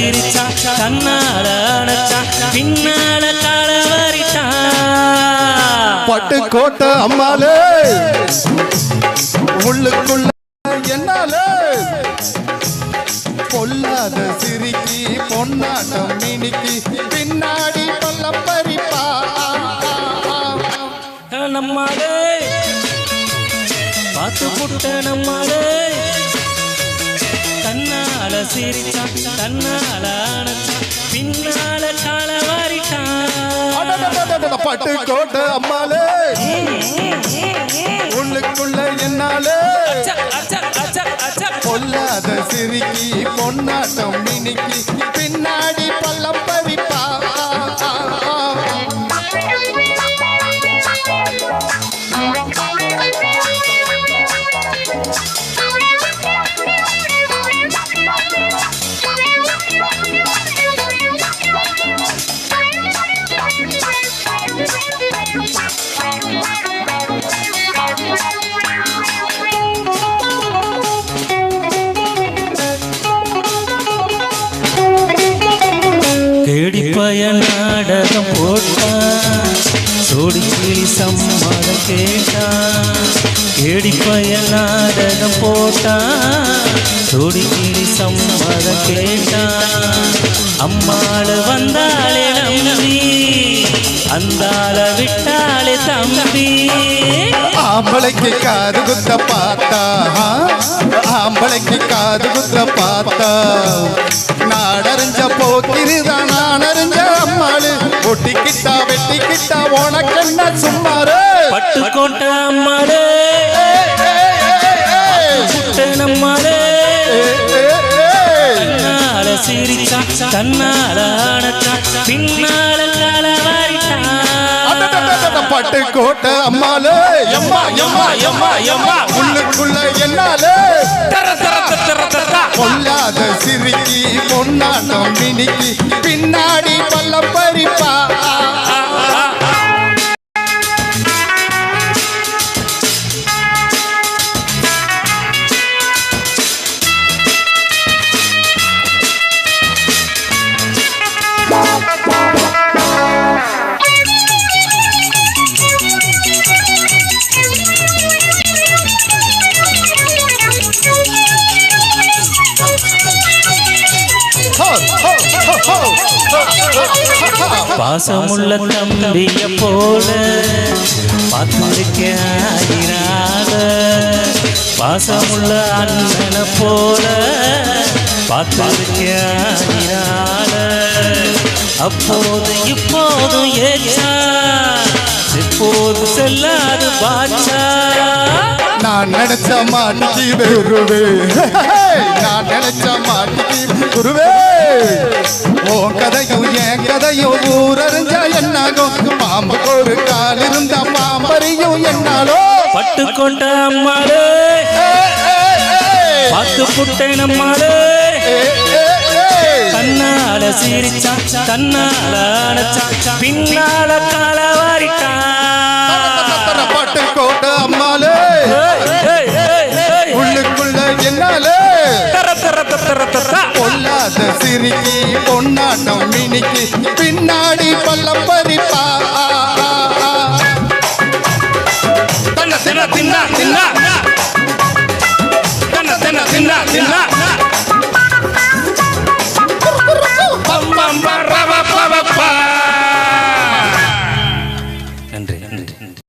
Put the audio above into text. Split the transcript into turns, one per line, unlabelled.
சிரிச்சா கண்ணால அணைச்சா பின்னால காலவாரிட்டா
பட்டுக்கோட்டை அம்மாளே உள்ளுக்குள்ள என்னாலே பொல்லாத சிரிக்கி பொன்னாட்டம் மினிக்கி பின்னாடி பல்ல பறிப்பா
நம்மாலே பார்த்து புட்ட நம்மாலே கண்ணால சிரிச்சா கண்ணால அணைச்சா பின்னால காலவாரிட்டா
பட்டுக்கோட்டை அம்மாளே உள்ளுக்குள்ள என்னாலே பொல்லாத சிரிக்கி பொன்னாட்டம் மினிக்கி பின்னாடி பல்லம் பறிப்பா
கேடிப்பய நாடகம் போட்டான் சோடி கிளி சம்மதம் கேட்டான் கேடிப்பய நாடகம் போட்டான் சோடி கிளி சம்மதம் கேட்டான் அம்மாளு வந்தாளே நம்பி அந்தாள விட்டாளே தம்பி
ஆம்பளைக்கு காது குத்த பார்த்தா ஆம்பளைக்கு காது குத்த பார்த்தா நாடறிஞ்ச போக்கிருதான் நான் அறிஞ்ச அம்மாளு ஒட்டிக்கிட்டா வெட்டிக்கிட்டா உனக்கென்ன சும்மாரு
பட்டுக்கோட்டை அம்மாளே நம்மாளே கண்ணால சிரிச்சா கண்ணால அணைச்சா பின்னால காலவாரிட்டா
பட்டுக்கோட்டை அம்மாளே எம்மா எம்மா எம்மா எம்மா உள்ளுக்குள்ள என்னாலே பொல்லாத சிரிக்கி பொன்னாட்டம் மினிக்கி பின்னாடி பல்ல பறிப்பா
பாசமுள்ள தம்பிய போல பார்த்திருக்க பாசமுள்ள அண்ணனை போல பார்த்திருக்க அப்போது இப்போது ஏச்சா இப்போது செல்லாது பாச்சா
நான் நினைச்ச மாட்டிக்கு வருவே நான் நினைச்ச மாட்டிக்கு குருவே உன் கதையும் என் கதையும் ஊரறிஞ்ச என்னாகும் பாம்புக்கு ஒரு கால் இருந்த பாம்பறியும் என்னாலோ
பட்டுக்கோட்டை அம்மாளே பார்த்து புட்டை நம்மாளே கண்ணால சிரிச்சா கண்ணால அணைச்சா பின்னால காலவாரிட்டா
பட்டுக்கோட்டை அம்மாளே உள்ளுக்குள்ள என்னாலே பொல்லாத சிரிக்கி பொன்னாட்டம் மினிக்கி பின்னாடி பல்லம் பறிப்பா